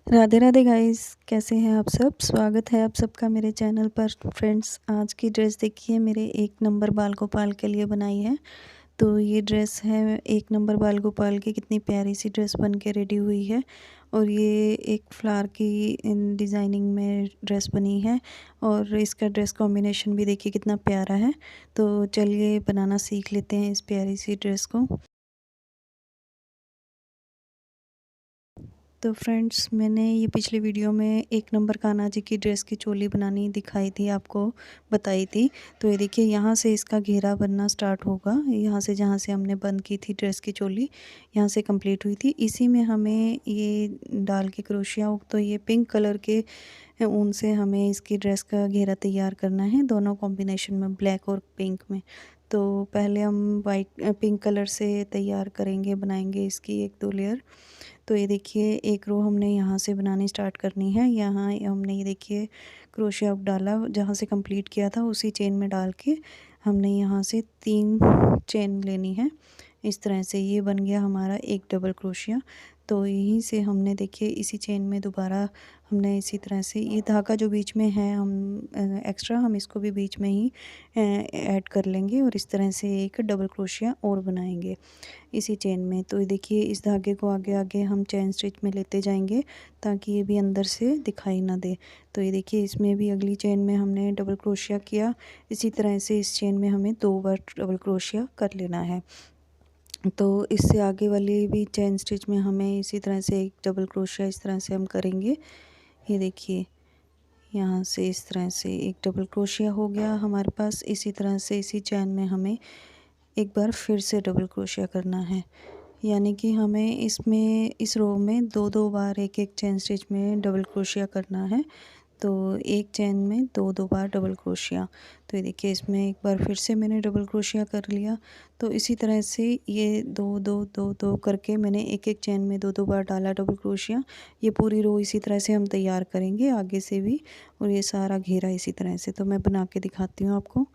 Radhe Radhe guys, कैसे हैं आप सब। स्वागत है आप सबका मेरे चैनल पर। फ्रेंड्स, आज की ड्रेस देखिए, मेरे एक नंबर बाल गोपाल के लिए बनाई है। तो ये ड्रेस है एक नंबर बाल गोपाल की। कितनी प्यारी सी ड्रेस बन के रेडी हुई है। और ये एक फ्लावर की इन डिज़ाइनिंग में ड्रेस बनी है। और इसका ड्रेस कॉम्बिनेशन भी देखिए कितना प्यारा है। तो चलिए बनाना सीख लेते हैं इस प्यारी सी ड्रेस को। तो फ्रेंड्स, मैंने ये पिछले वीडियो में एक नंबर कान्हा जी की ड्रेस की चोली बनानी दिखाई थी, आपको बताई थी। तो ये देखिए, यहाँ से इसका घेरा बनना स्टार्ट होगा। यहाँ से जहाँ से हमने बंद की थी ड्रेस की चोली, यहाँ से कंप्लीट हुई थी। इसी में हमें ये डाल के क्रोशिया, तो ये पिंक कलर के ऊन से हमें इसकी ड्रेस का घेरा तैयार करना है, दोनों कॉम्बिनेशन में, ब्लैक और पिंक में। तो पहले हम वाइट पिंक कलर से तैयार करेंगे, बनाएंगे इसकी एक दो लेयर। तो ये देखिए, एक रो हमने यहाँ से बनानी स्टार्ट करनी है। यहाँ हमने ये देखिए क्रोशिया डाला, जहाँ से कंप्लीट किया था उसी चेन में डाल के हमने यहाँ से 3 चेन लेनी है। इस तरह से ये बन गया हमारा एक डबल क्रोशिया। तो यहीं से हमने देखिए इसी चेन में दोबारा हमने इसी तरह से ये धागा जो बीच में है, हम एक्स्ट्रा हम इसको भी बीच में ही ऐड कर लेंगे और इस तरह से एक डबल क्रोशिया और बनाएंगे इसी चेन में। तो ये देखिए, इस धागे को आगे आगे हम चेन स्टिच में लेते जाएंगे ताकि ये भी अंदर से दिखाई ना दे। तो ये देखिए, इसमें भी अगली चेन में हमने डबल क्रोशिया किया। इसी तरह से इस चेन में हमें 2 बार डबल क्रोशिया कर लेना है। तो इससे आगे वाली भी चेन स्टिच में हमें इसी तरह से एक डबल क्रोशिया इस तरह से हम करेंगे। ये देखिए, यहाँ से इस तरह से एक डबल क्रोशिया हो गया हमारे पास। इसी तरह से इसी चेन में हमें एक बार फिर से डबल क्रोशिया करना है। यानी कि हमें इसमें इस रो में 2-2 बार एक-एक चेन स्टिच में डबल क्रोशिया करना है। तो एक चेन में 2-2 बार डबल क्रोशिया। तो ये देखिए, इसमें एक बार फिर से मैंने डबल क्रोशिया कर लिया। तो इसी तरह से ये 2-2 2-2 करके मैंने एक-एक चेन में 2-2 बार डाला डबल क्रोशिया। ये पूरी रो इसी तरह से हम तैयार करेंगे आगे से भी, और ये सारा घेरा इसी तरह से। तो मैं बना के दिखाती हूँ आपको।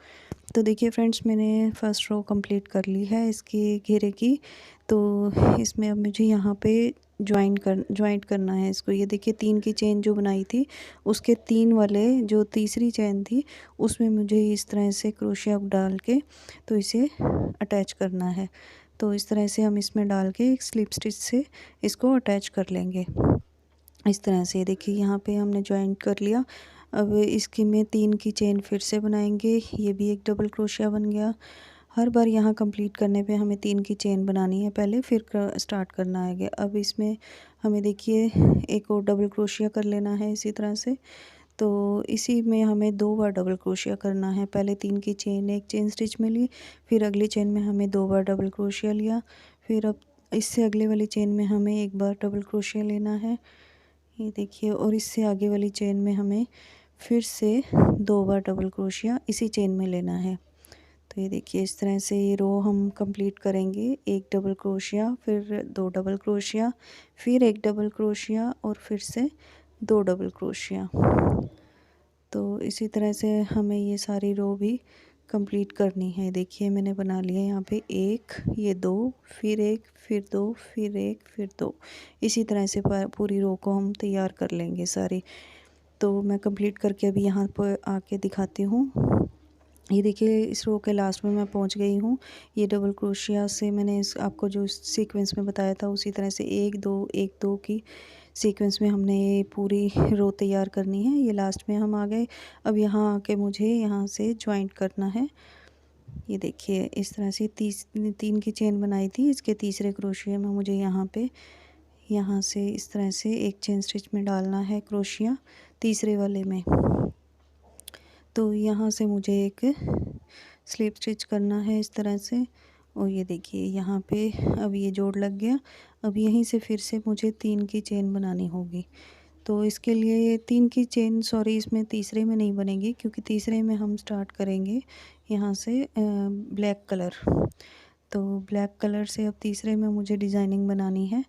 तो देखिए फ्रेंड्स, मैंने फर्स्ट रो कंप्लीट कर ली है इसकी घेरे की। तो इसमें अब मुझे यहाँ पे जॉइंट करना है इसको। ये देखिए, 3 की चेन जो बनाई थी उसके 3 वाले जो तीसरी चेन थी उसमें मुझे इस तरह से क्रोशिया डाल के तो इसे अटैच करना है। तो इस तरह से हम इसमें डाल के एक स्लिप स्टिच से इसको अटैच कर लेंगे इस तरह से। देखिए, यहाँ पे हमने जॉइंट कर लिया। अब इसकी में 3 की चेन फिर से बनाएंगे। ये भी एक डबल क्रोशिया बन गया। हर बार यहाँ कंप्लीट करने पे हमें 3 की चेन बनानी है पहले, फिर स्टार्ट करना है। अब इसमें हमें देखिए एक और डबल क्रोशिया कर लेना है इसी तरह से। तो इसी में हमें 2 बार डबल क्रोशिया करना है। पहले 3 की चेन एक चेन स्टिच में ली, फिर अगली चेन में हमें 2 बार डबल क्रोशिया लिया। फिर अब इससे अगले वाली चेन में हमें एक बार डबल क्रोशिया लेना है। ये देखिए, और इससे आगे वाली चेन में हमें फिर से 2 बार डबल क्रोशिया इसी चेन में लेना है। तो ये देखिए, इस तरह से ये रो हम कंप्लीट करेंगे। एक डबल क्रोशिया, फिर 2 डबल क्रोशिया, फिर एक डबल क्रोशिया और फिर से 2 डबल क्रोशिया। तो इसी तरह से हमें ये सारी रो भी कंप्लीट करनी है। देखिए, मैंने बना लिया यहाँ पे 1, ये 2, फिर 1, फिर 2, फिर 1, फिर 2। इसी तरह से पूरी रो को हम तैयार कर लेंगे सारी। तो मैं कंप्लीट करके अभी यहाँ पर आके दिखाती हूँ। ये देखिए, इस रो के लास्ट में मैं पहुँच गई हूँ। ये डबल क्रोशिया से मैंने इस आपको जो सीक्वेंस में बताया था उसी तरह से 1-2 1-2 की सीक्वेंस में हमने ये पूरी रो तैयार करनी है। ये लास्ट में हम आ गए। अब यहाँ आके मुझे यहाँ से जॉइंट करना है। ये देखिए, इस तरह से 3 की चेन बनाई थी, इसके तीसरे क्रोशिया में मुझे यहाँ पे यहाँ से इस तरह से एक चेन स्टिच में डालना है क्रोशिया तीसरे वाले में। तो यहाँ से मुझे एक स्लिप स्टिच करना है इस तरह से। और ये देखिए, यहाँ पे अब ये जोड़ लग गया। अब यहीं से फिर से मुझे 3 की चेन बनानी होगी। तो इसके लिए 3 की चेन, सॉरी, इसमें तीसरे में नहीं बनेगी, क्योंकि तीसरे में हम स्टार्ट करेंगे यहाँ से ब्लैक कलर। तो ब्लैक कलर से अब तीसरे में मुझे डिज़ाइनिंग बनानी है।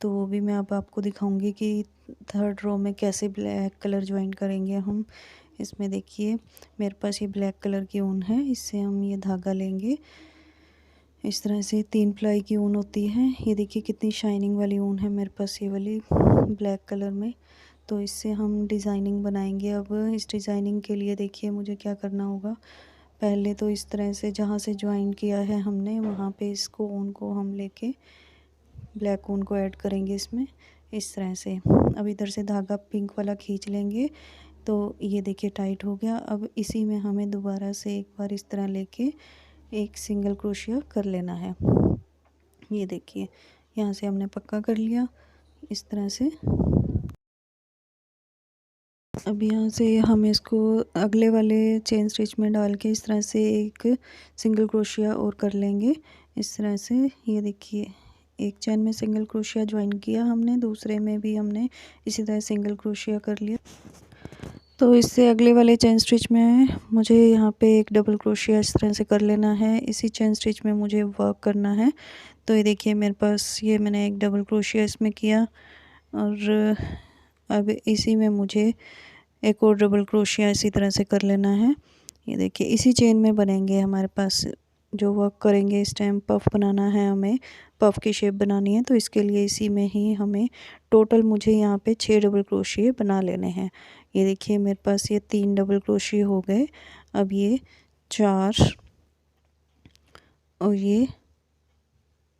तो वो भी मैं अब आपको दिखाऊंगी कि थर्ड रो में कैसे ब्लैक कलर ज्वाइन करेंगे हम। इसमें देखिए, मेरे पास ये ब्लैक कलर की ऊन है, इससे हम ये धागा लेंगे। इस तरह से 3 प्लाई की ऊन होती है। ये देखिए कितनी शाइनिंग वाली ऊन है मेरे पास, ये वाली ब्लैक कलर में। तो इससे हम डिज़ाइनिंग बनाएंगे। अब इस डिज़ाइनिंग के लिए देखिए मुझे क्या करना होगा। पहले तो इस तरह से जहाँ से ज्वाइन किया है हमने वहाँ पे इसको ऊन को हम लेके ब्लैक ऊन को ऐड करेंगे इसमें, इस तरह से। अब इधर से धागा पिंक वाला खींच लेंगे तो ये देखिए टाइट हो गया। अब इसी में हमें दोबारा से एक बार इस तरह लेके एक सिंगल क्रोशिया कर लेना है। ये देखिए यहाँ से हमने पक्का कर लिया इस तरह से। अब यहाँ से हम इसको अगले वाले चेन स्टिच में डाल के इस तरह से एक सिंगल क्रोशिया और कर लेंगे इस तरह से। ये देखिए एक चेन में सिंगल क्रोशिया ज्वाइन किया हमने, दूसरे में भी हमने इसी तरह सिंगल क्रोशिया कर लिया। तो इससे अगले वाले चेन स्टिच में मुझे यहाँ पे एक डबल क्रोशिया इस तरह से कर लेना है। इसी चेन स्टिच में मुझे वर्क करना है। तो ये देखिए मेरे पास ये मैंने एक डबल क्रोशिया इसमें किया और अब इसी में मुझे एक और डबल क्रोशिया इसी तरह से कर लेना है। ये देखिए इसी चेन में बनेंगे हमारे पास जो वर्क करेंगे। इस टाइम पफ बनाना है, हमें पफ की शेप बनानी है, तो इसके लिए इसी में ही हमें टोटल मुझे यहाँ पे 6 डबल क्रोशिया बना लेने हैं। ये देखिए मेरे पास ये 3 डबल क्रोशिया हो गए। अब ये 4 और ये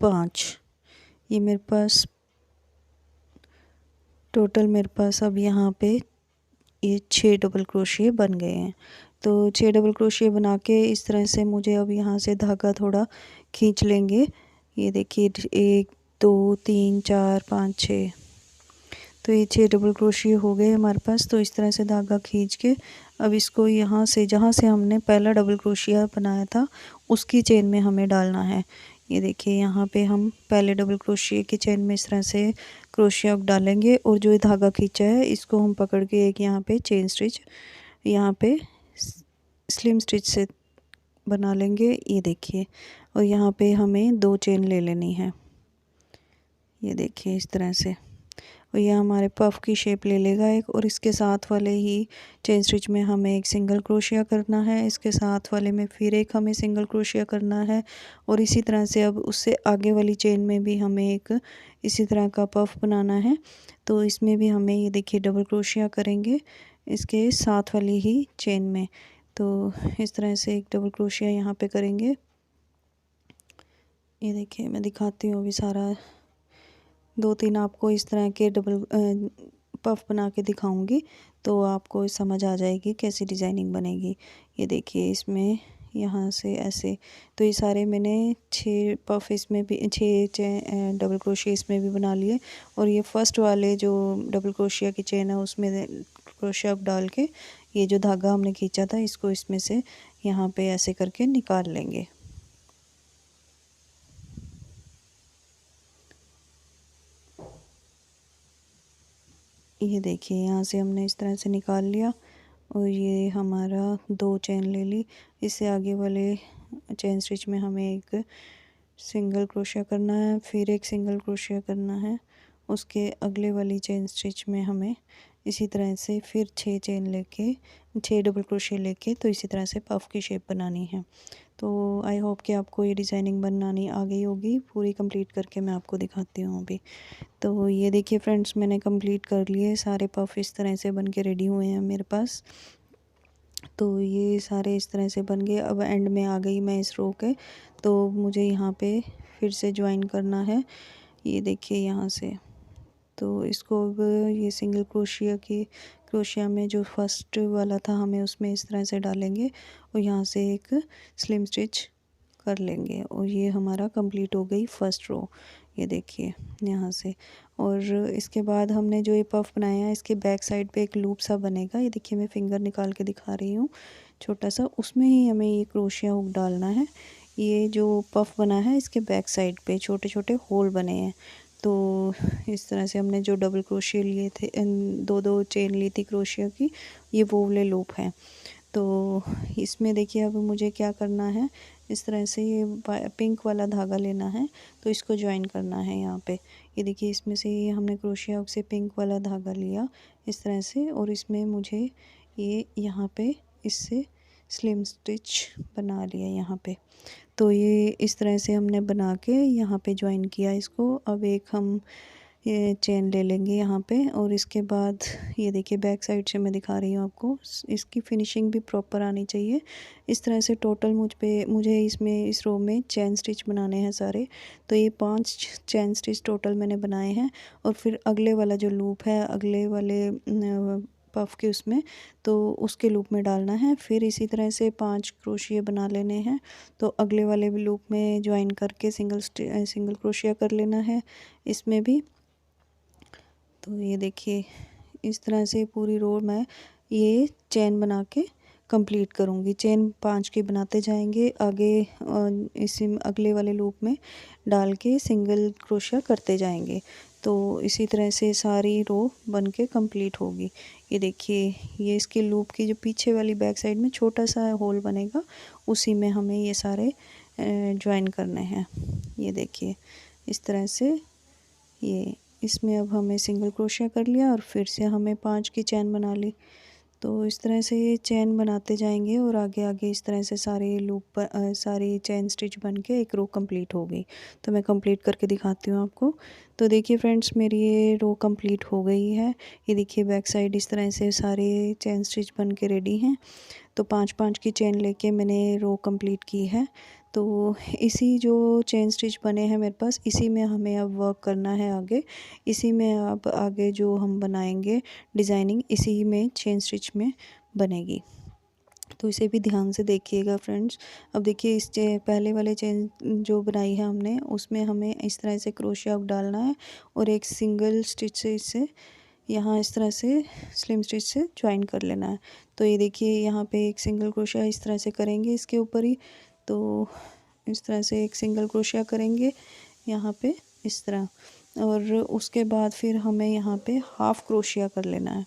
5, ये मेरे पास टोटल मेरे पास अब यहाँ पे ये 6 डबल क्रोशिया बन गए हैं। तो 6 डबल क्रोशिया बना के इस तरह से मुझे अब यहाँ से धागा थोड़ा खींच लेंगे। ये देखिए 1 2 3 4 5 6, तो ये 6 डबल क्रोशिया हो गए हमारे पास। तो इस तरह से धागा खींच के अब इसको यहाँ से जहाँ से हमने पहला डबल क्रोशिया बनाया था उसकी चेन में हमें डालना है। ये देखिए यहाँ पे हम पहले डबल क्रोशिया की चेन में इस तरह से क्रोशिया डालेंगे और जो धागा खींचा है इसको हम पकड़ के एक यहाँ पे चेन स्टिच यहाँ पे स्लिम स्टिच से बना लेंगे। ये देखिए और यहाँ पे हमें 2 चेन ले लेनी है। ये देखिए इस तरह से, और यह हमारे पफ की शेप ले लेगा एक। और इसके साथ वाले ही चेन स्टिच में हमें एक सिंगल क्रोशिया करना है, इसके साथ वाले में फिर एक हमें सिंगल क्रोशिया करना है। और इसी तरह से अब उससे आगे वाली चेन में भी हमें एक इसी तरह का पफ बनाना है। तो इसमें भी हमें ये देखिए डबल क्रोशिया करेंगे इसके साथ वाली ही चेन में। तो इस तरह से एक डबल क्रोशिया यहाँ पे करेंगे। ये देखिए मैं दिखाती हूँ अभी सारा, 2-3 आपको इस तरह के डबल पफ बना के दिखाऊंगी तो आपको समझ आ जाएगी कैसी डिज़ाइनिंग बनेगी। ये देखिए इसमें यहाँ से ऐसे, तो ये सारे मैंने 6 पफ इसमें भी 6 डबल क्रोशिया इसमें भी बना लिए। और ये फर्स्ट वाले जो डबल क्रोशिया की चेन है उसमें क्रोशिया डाल के ये जो धागा हमने खींचा था इसको इसमें से यहाँ पे ऐसे करके निकाल लेंगे। ये देखिए यहाँ से हमने इस तरह से निकाल लिया और ये हमारा 2 चेन ले ली। इससे आगे वाले चेन स्टिच में हमें एक सिंगल क्रोशिया करना है, फिर एक सिंगल क्रोशिया करना है। उसके अगले वाली चेन स्टिच में हमें इसी तरह से फिर 6 चेन लेके 6 डबल क्रोशिया लेके तो इसी तरह से पफ की शेप बनानी है। तो आई होप कि आपको ये डिज़ाइनिंग बनानी आ गई होगी। पूरी कंप्लीट करके मैं आपको दिखाती हूँ अभी। तो ये देखिए फ्रेंड्स मैंने कंप्लीट कर लिए सारे पफ, इस तरह से बन के रेडी हुए हैं मेरे पास। तो ये सारे इस तरह से बन गए। अब एंड में आ गई मैं इस रो के, तो मुझे यहाँ पे फिर से ज्वाइन करना है। ये देखिए यहाँ से, तो इसको अब ये सिंगल क्रोशिया में जो फर्स्ट वाला था हमें उसमें इस तरह से डालेंगे और यहाँ से एक स्लिम स्टिच कर लेंगे और ये हमारा कंप्लीट हो गई फर्स्ट रो। ये देखिए यहाँ से, और इसके बाद हमने जो ये पफ बनाया है इसके बैक साइड पे एक लूप सा बनेगा। ये देखिए मैं फिंगर निकाल के दिखा रही हूँ छोटा सा, उसमें ही हमें ये क्रोशिया हुक डालना है। ये जो पफ बना है इसके बैक साइड पे छोटे छोटे होल बने हैं। तो इस तरह से हमने जो डबल क्रोशिया लिए थे, 2-2 चेन ली थी क्रोशिया की, ये वो वाले लूप हैं। तो इसमें देखिए अब मुझे क्या करना है, इस तरह से ये पिंक वाला धागा लेना है तो इसको ज्वाइन करना है यहाँ पे। ये देखिए इसमें से ये हमने क्रोशिया से पिंक वाला धागा लिया इस तरह से, और इसमें मुझे ये यहाँ पे इससे स्लिम स्टिच बना लिया यहाँ पे। तो ये इस तरह से हमने बना के यहाँ पे ज्वाइन किया इसको। अब एक हम ये चेन ले लेंगे यहाँ पे, और इसके बाद ये देखिए बैक साइड से मैं दिखा रही हूँ आपको। इसकी फिनिशिंग भी प्रॉपर आनी चाहिए। इस तरह से टोटल मुझे इसमें इस रो में चेन स्टिच बनाने हैं सारे। तो ये 5 चेन स्टिच टोटल मैंने बनाए हैं। और फिर अगले वाला जो लूप है अगले वाले पफ के उसमें, तो उसके लूप में डालना है। फिर इसी तरह से 5 क्रोशिया बना लेने हैं। तो अगले वाले भी लूप में ज्वाइन करके सिंगल क्रोशिया कर लेना है इसमें भी। तो ये देखिए इस तरह से पूरी रो मैं ये चेन बना के कंप्लीट करूँगी। चेन 5 की बनाते जाएंगे आगे, इसी अगले वाले लूप में डाल के सिंगल क्रोशिया करते जाएंगे। तो इसी तरह से सारी रो बन के कंप्लीट होगी। ये देखिए ये इसके लूप की जो पीछे वाली बैक साइड में छोटा सा होल बनेगा, उसी में हमें ये सारे ज्वाइन करने हैं। ये देखिए इस तरह से ये इसमें अब हमें सिंगल क्रोशिया कर लिया और फिर से हमें 5 की चैन बना ली। तो इस तरह से ये चैन बनाते जाएंगे और आगे आगे इस तरह से सारे लूप सारी चैन स्टिच बन के एक रो कंप्लीट हो गई। तो मैं कंप्लीट करके दिखाती हूँ आपको। तो देखिए फ्रेंड्स मेरी ये रो कंप्लीट हो गई है। ये देखिए बैक साइड इस तरह से सारे चैन स्टिच बन के रेडी हैं। तो 5-5 की चेन लेके मैंने रो कंप्लीट की है। तो इसी जो चेन स्टिच बने हैं मेरे पास, इसी में हमें अब वर्क करना है आगे। इसी में अब आगे जो हम बनाएंगे डिज़ाइनिंग, इसी में चेन स्टिच में बनेगी। तो इसे भी ध्यान से देखिएगा फ्रेंड्स। अब देखिए इस पहले वाले चेन जो बनाई है हमने, उसमें हमें इस तरह से क्रोशिया अब डालना है और एक सिंगल स्टिच से इसे यहाँ इस तरह से स्लिम स्टिच से ज्वाइन कर लेना है। तो ये देखिए यहाँ पे एक सिंगल क्रोशिया इस तरह से करेंगे इसके ऊपर ही। तो इस तरह से एक सिंगल क्रोशिया करेंगे यहाँ पे इस तरह, और उसके बाद फिर हमें यहाँ पे हाफ़ क्रोशिया कर लेना है।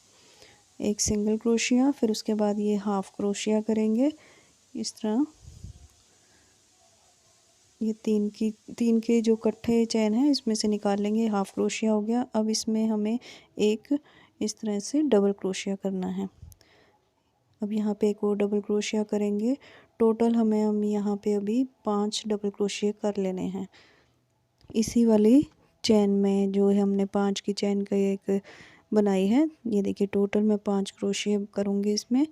एक सिंगल क्रोशिया, फिर उसके बाद ये हाफ़ क्रोशिया करेंगे इस तरह। ये तीन के जो कट्ठे चैन है इसमें से निकाल लेंगे, हाफ़ क्रोशिया हो गया। अब इसमें हमें एक इस तरह से डबल क्रोशिया करना है। अब यहाँ पे एक और डबल क्रोशिया करेंगे। टोटल हम यहाँ पे अभी 5 डबल क्रोशिया कर लेने हैं इसी वाली चैन में जो हमने 5 की चैन का एक बनाई है। ये देखिए टोटल मैं 5 क्रोशिया करूँगी इसमें।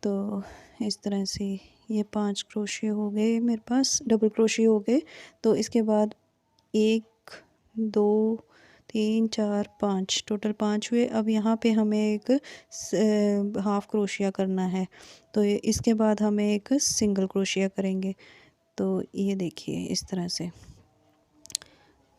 तो इस तरह से ये 5 क्रोशिया हो गए मेरे पास, डबल क्रोशिया हो गए। तो इसके बाद 1 2 3 4 5 टोटल 5 हुए। अब यहाँ पे हमें एक हाफ़ क्रोशिया करना है। तो इसके बाद हमें एक सिंगल क्रोशिया करेंगे। तो ये देखिए इस तरह से।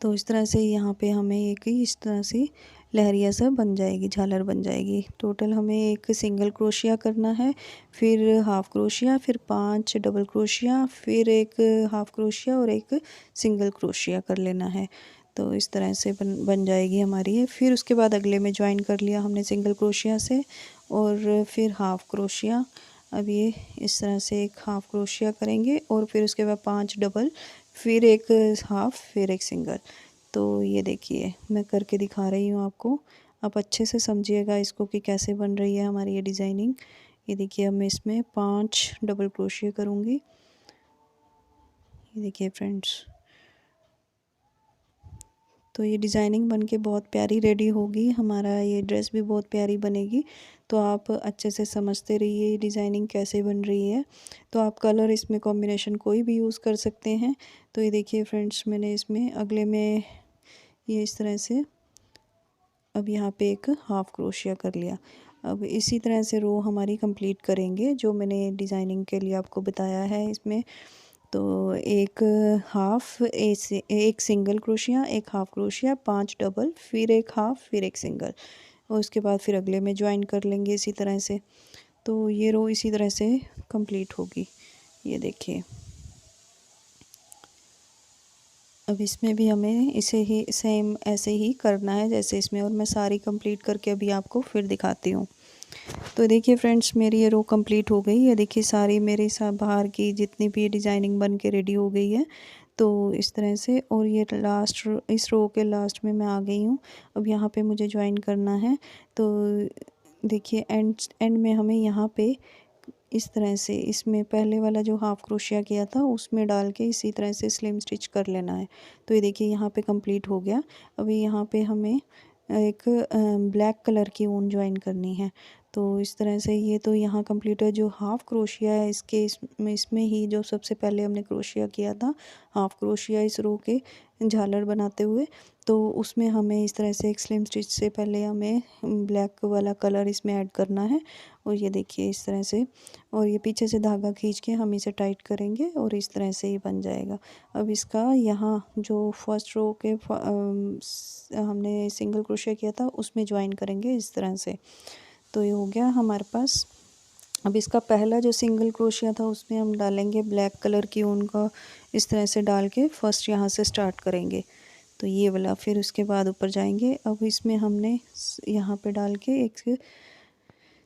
तो इस तरह से यहाँ पे हमें एक इस तरह से लहरिया सा बन जाएगी, झालर बन जाएगी। टोटल हमें एक सिंगल क्रोशिया करना है, फिर हाफ़ क्रोशिया, फिर 5 डबल क्रोशिया, फिर एक हाफ़ क्रोशिया और एक सिंगल क्रोशिया कर लेना है। तो इस तरह से बन जाएगी हमारी ये। फिर उसके बाद अगले में ज्वाइन कर लिया हमने सिंगल क्रोशिया से, और फिर हाफ़ क्रोशिया। अब ये इस तरह से एक हाफ़ क्रोशिया करेंगे और फिर उसके बाद 5 डबल, फिर एक हाफ़, फिर एक सिंगल। तो ये देखिए मैं करके दिखा रही हूँ आपको, आप अच्छे से समझिएगा इसको कि कैसे बन रही है हमारी ये डिज़ाइनिंग। ये देखिए अब मैं इसमें 5 डबल क्रोशिया करूँगी। ये देखिए फ्रेंड्स, तो ये डिज़ाइनिंग बन के बहुत प्यारी रेडी होगी। हमारा ये ड्रेस भी बहुत प्यारी बनेगी। तो आप अच्छे से समझते रहिए ये डिज़ाइनिंग कैसे बन रही है। तो आप कलर इसमें कॉम्बिनेशन कोई भी यूज़ कर सकते हैं। तो ये देखिए फ्रेंड्स मैंने इसमें अगले में ये इस तरह से अब यहाँ पे एक हाफ़ क्रोशिया कर लिया। अब इसी तरह से रो हमारी कंप्लीट करेंगे जो मैंने डिज़ाइनिंग के लिए आपको बताया है इसमें। तो एक हाफ़ एक सिंगल क्रोशिया, एक हाफ़ क्रोशिया, 5 डबल, फिर एक हाफ़, फिर एक सिंगल, और उसके बाद फिर अगले में ज्वाइन कर लेंगे इसी तरह से। तो ये रो इसी तरह से कंप्लीट होगी। ये देखिए अब इसमें भी हमें इसे ही सेम ऐसे ही करना है जैसे इसमें, और मैं सारी कंप्लीट करके अभी आपको फिर दिखाती हूँ। तो देखिए फ्रेंड्स मेरी ये रो कंप्लीट हो गई है। देखिए सारी मेरी बाहर की जितनी भी डिज़ाइनिंग बन के रेडी हो गई है। तो इस तरह से, और ये लास्ट इस रो के लास्ट में मैं आ गई हूँ। अब यहाँ पे मुझे ज्वाइन करना है। तो देखिए एंड में हमें यहाँ पे इस तरह से इसमें पहले वाला जो हाफ़ क्रोशिया किया था उसमें डाल के इसी तरह से स्लिम स्टिच कर लेना है। तो ये देखिए यहाँ पे कंप्लीट हो गया। अभी यहाँ पे हमें एक ब्लैक कलर की ऊन जॉइन करनी है। तो इस तरह से ये तो यहाँ कंप्लीट है। जो हाफ़ क्रोशिया है इसमें ही जो सबसे पहले हमने क्रोशिया किया था, हाफ़ क्रोशिया इस रो के झालर बनाते हुए, तो उसमें हमें इस तरह से एक स्लिम स्टिच से पहले हमें ब्लैक वाला कलर इसमें ऐड करना है। और ये देखिए इस तरह से, और ये पीछे से धागा खींच के हम इसे टाइट करेंगे और इस तरह से ये बन जाएगा। अब इसका यहाँ जो फर्स्ट रो के हमने सिंगल क्रोशिया किया था उसमें ज्वाइन करेंगे इस तरह से। तो ये हो गया हमारे पास। अब इसका पहला जो सिंगल क्रोशिया था उसमें हम डालेंगे ब्लैक कलर की ऊन का, इस तरह से डाल के फर्स्ट यहाँ से स्टार्ट करेंगे। तो ये वाला, फिर उसके बाद ऊपर जाएंगे। अब इसमें हमने यहाँ पे डाल के एक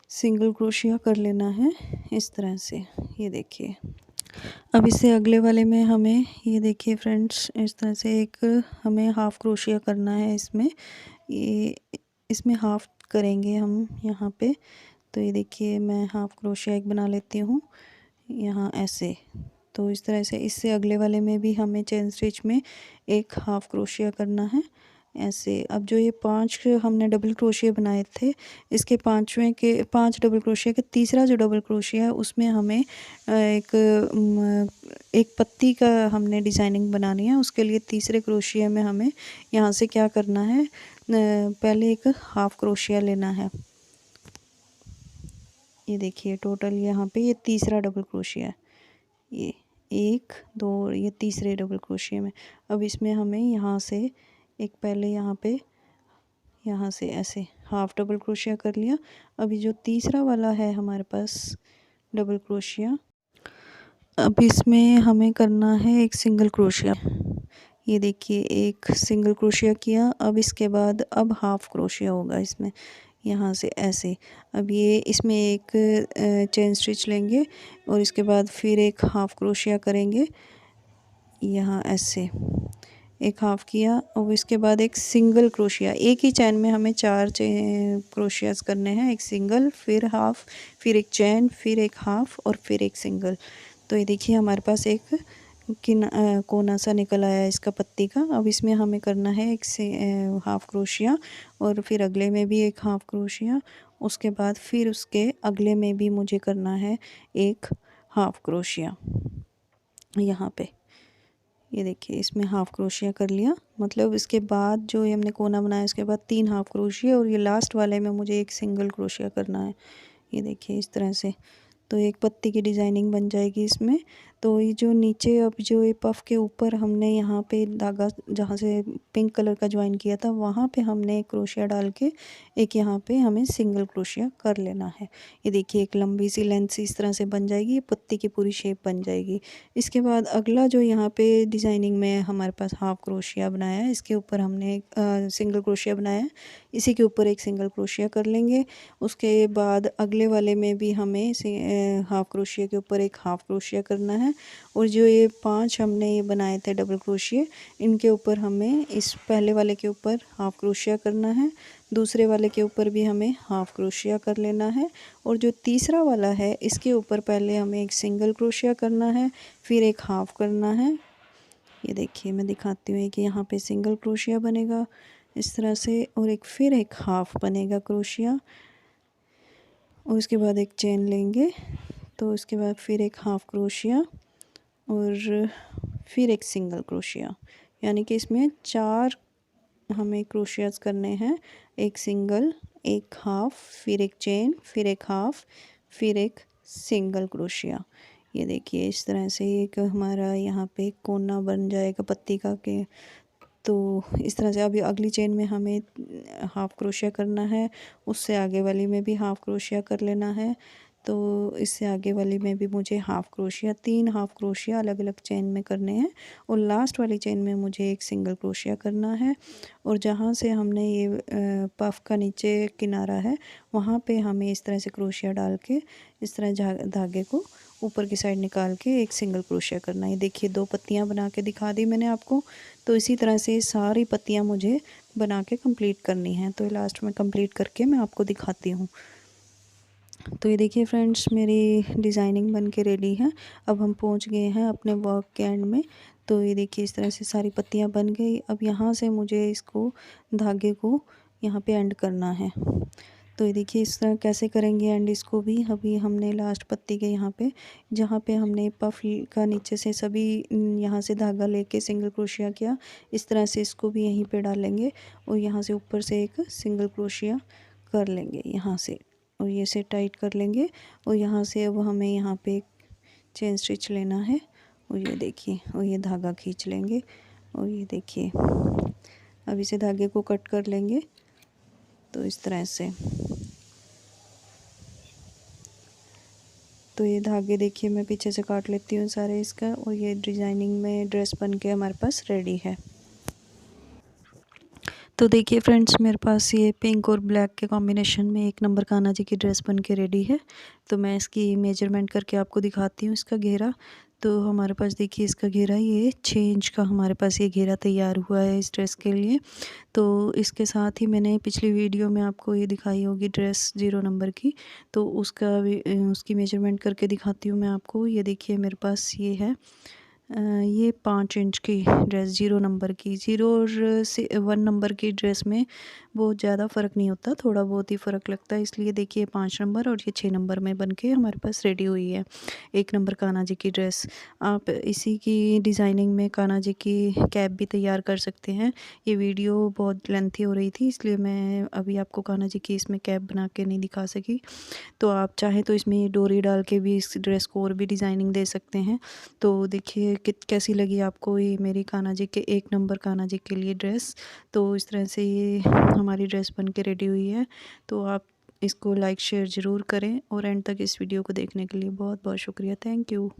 सिंगल क्रोशिया कर लेना है इस तरह से। ये देखिए अब इससे अगले वाले में हमें, ये देखिए फ्रेंड्स, इस तरह से एक हमें हाफ़ क्रोशिया करना है इसमें। ये इसमें हाफ़ करेंगे हम यहाँ पे। तो ये देखिए मैं हाफ़ क्रोशिया एक बना लेती हूँ यहाँ ऐसे। तो इस तरह से इससे अगले वाले में भी हमें चेन स्टिच में एक हाफ़ क्रोशिया करना है ऐसे। अब जो ये 5 हमने डबल क्रोशिया बनाए थे, इसके 5 डबल क्रोशिया के तीसरा जो डबल क्रोशिया है उसमें हमें एक पत्ती का हमने डिज़ाइनिंग बनानी है। उसके लिए तीसरे क्रोशिया में हमें यहाँ से क्या करना है, पहले एक हाफ़ क्रोशिया लेना है। ये देखिए टोटल यहाँ पे ये तीसरा डबल क्रोशिया है। ये 1 2, ये तीसरे डबल क्रोशिया में। अब इसमें हमें यहाँ से एक पहले यहाँ से ऐसे हाफ़ डबल क्रोशिया कर लिया। अभी जो तीसरा वाला है हमारे पास डबल क्रोशिया, अब इसमें हमें करना है एक सिंगल क्रोशिया। ये देखिए एक सिंगल क्रोशिया किया। अब इसके बाद अब हाफ़ क्रोशिया होगा इसमें, यहाँ से ऐसे। अब ये इसमें एक चेन स्टिच लेंगे और इसके बाद फिर एक हाफ़ क्रोशिया करेंगे यहाँ ऐसे, एक हाफ़ किया और इसके बाद एक सिंगल क्रोशिया। एक ही चैन में हमें 4 क्रोशियास करने हैं, एक सिंगल, फिर हाफ़, फिर एक चैन, फिर एक हाफ़ और फिर एक सिंगल। तो ये देखिए हमारे पास एक कोना सा निकल आया इसका पत्ती का। अब इसमें हमें करना है एक हाफ़ क्रोशिया और फिर अगले में भी एक हाफ़ क्रोशिया, उसके बाद फिर उसके अगले में भी मुझे करना है एक हाफ़ क्रोशिया यहाँ पे। ये देखिए इसमें हाफ़ क्रोशिया कर लिया। मतलब इसके बाद जो ये हमने कोना बनाया इसके बाद 3 हाफ़ क्रोशिया और ये लास्ट वाले में मुझे एक सिंगल क्रोशिया करना है। ये देखिए इस तरह से। तो एक पत्ती की डिज़ाइनिंग बन जाएगी इसमें। तो ये जो नीचे अब जो ये पफ़ के ऊपर हमने यहाँ पे धागा जहाँ से पिंक कलर का ज्वाइन किया था वहाँ पे हमने एक क्रोशिया डाल के एक यहाँ पे हमें सिंगल क्रोशिया कर लेना है। ये देखिए एक लंबी सी लेंथ से इस तरह से बन जाएगी, ये पत्ती की पूरी शेप बन जाएगी। इसके बाद अगला जो यहाँ पे डिज़ाइनिंग में हमारे पास हाफ़ क्रोशिया बनाया है, इसके ऊपर हमने एक सिंगल क्रोशिया बनाया है, इसी के ऊपर एक सिंगल क्रोशिया कर लेंगे। उसके बाद अगले वाले में भी हमें हाफ़ क्रोशिया के ऊपर एक हाफ़ क्रोशिया करना है। और जो ये 5 हमने ये बनाए थे डबल क्रोशिया, इनके ऊपर हमें इस पहले वाले के ऊपर हाफ़ क्रोशिया करना है, दूसरे वाले के ऊपर भी हमें हाफ़ क्रोशिया कर लेना है और जो तीसरा वाला है इसके ऊपर पहले हमें एक सिंगल क्रोशिया करना है, फिर एक हाफ़ करना है। ये देखिए मैं दिखाती हूँ कि यहाँ पे सिंगल क्रोशिया बनेगा इस तरह से और एक फिर एक हाफ़ बनेगा क्रोशिया और उसके बाद एक चेन लेंगे। तो उसके बाद फिर एक हाफ़ क्रोशिया और फिर एक सिंगल क्रोशिया, यानी कि इसमें 4 हमें क्रोशियास करने हैं, एक सिंगल, एक हाफ़, फिर एक चेन, फिर एक हाफ़, फिर एक सिंगल क्रोशिया। ये देखिए इस तरह से एक हमारा यहाँ पे कोना बन जाएगा पत्ती का के। तो इस तरह से अभी अगली चेन में हमें हाफ़ क्रोशिया करना है, उससे आगे वाली में भी हाफ़ क्रोशिया कर लेना है। तो इससे आगे वाली में भी मुझे हाफ़ क्रोशिया, 3 हाफ़ क्रोशिया अलग अलग चेन में करने हैं और लास्ट वाली चेन में मुझे एक सिंगल क्रोशिया करना है। और जहाँ से हमने ये पफ़ का नीचे किनारा है वहाँ पे हमें इस तरह से क्रोशिया डाल के इस तरह धागे को ऊपर की साइड निकाल के एक सिंगल क्रोशिया करना है। देखिए 2 पत्तियाँ बना के दिखा दी मैंने आपको। तो इसी तरह से सारी पत्तियाँ मुझे बना के कंप्लीट करनी हैं। तो लास्ट में कंप्लीट करके मैं आपको दिखाती हूँ। तो ये देखिए फ्रेंड्स, मेरी डिज़ाइनिंग बन के रेडी है। अब हम पहुंच गए हैं अपने वर्क के एंड में। तो ये देखिए इस तरह से सारी पत्तियां बन गई। अब यहाँ से मुझे इसको धागे को यहाँ पे एंड करना है। तो ये देखिए इस तरह कैसे करेंगे एंड इसको भी। अभी हमने लास्ट पत्ती के यहाँ पे, जहाँ पे हमने पफ का नीचे से सभी यहाँ से धागा लेके सिंगल क्रोशिया किया, इस तरह से इसको भी यहीं पे डालेंगे और यहाँ से ऊपर से एक सिंगल क्रोशिया कर लेंगे यहाँ से, और ये से टाइट कर लेंगे। और यहाँ से अब हमें यहाँ पे एक चेन स्टिच लेना है और ये देखिए, और ये धागा खींच लेंगे और ये देखिए अब इसे धागे को कट कर लेंगे। तो इस तरह से, तो ये धागे देखिए मैं पीछे से काट लेती हूँ सारे इसका, और ये डिज़ाइनिंग में ड्रेस बन के हमारे पास रेडी है। तो देखिए फ्रेंड्स, मेरे पास ये पिंक और ब्लैक के कॉम्बिनेशन में एक नंबर कान्हा जी की ड्रेस बन के रेडी है। तो मैं इसकी मेजरमेंट करके आपको दिखाती हूँ इसका घेरा। तो हमारे पास देखिए इसका घेरा ये 6 इंच का हमारे पास ये घेरा तैयार हुआ है इस ड्रेस के लिए। तो इसके साथ ही मैंने पिछली वीडियो में आपको ये दिखाई होगी ड्रेस 0 नंबर की, तो उसका भी उसकी मेजरमेंट करके दिखाती हूँ मैं आपको। ये देखिए मेरे पास ये है ये 5 इंच की ड्रेस 0 नंबर की। 0 और 1 नंबर की ड्रेस में बहुत ज़्यादा फ़र्क नहीं होता, थोड़ा बहुत ही फ़र्क लगता है। इसलिए देखिए 5 नंबर और ये 6 नंबर में बन के हमारे पास रेडी हुई है 1 नंबर कान्हा जी की ड्रेस। आप इसी की डिज़ाइनिंग में कान्हा जी की कैप भी तैयार कर सकते हैं। ये वीडियो बहुत लेंथी हो रही थी, इसलिए मैं अभी आपको कान्हा जी की इसमें कैप बना के नहीं दिखा सकी। तो आप चाहें तो इसमें डोरी डाल के भी इस ड्रेस को और भी डिज़ाइनिंग दे सकते हैं। तो देखिए कैसी लगी आपको ये मेरी कान्हा जी के 1 नंबर कान्हा जी के लिए ड्रेस। तो इस तरह से ये हमारी ड्रेस बन के रेडी हुई है। तो आप इसको लाइक शेयर ज़रूर करें, और एंड तक इस वीडियो को देखने के लिए बहुत बहुत शुक्रिया। Thank you.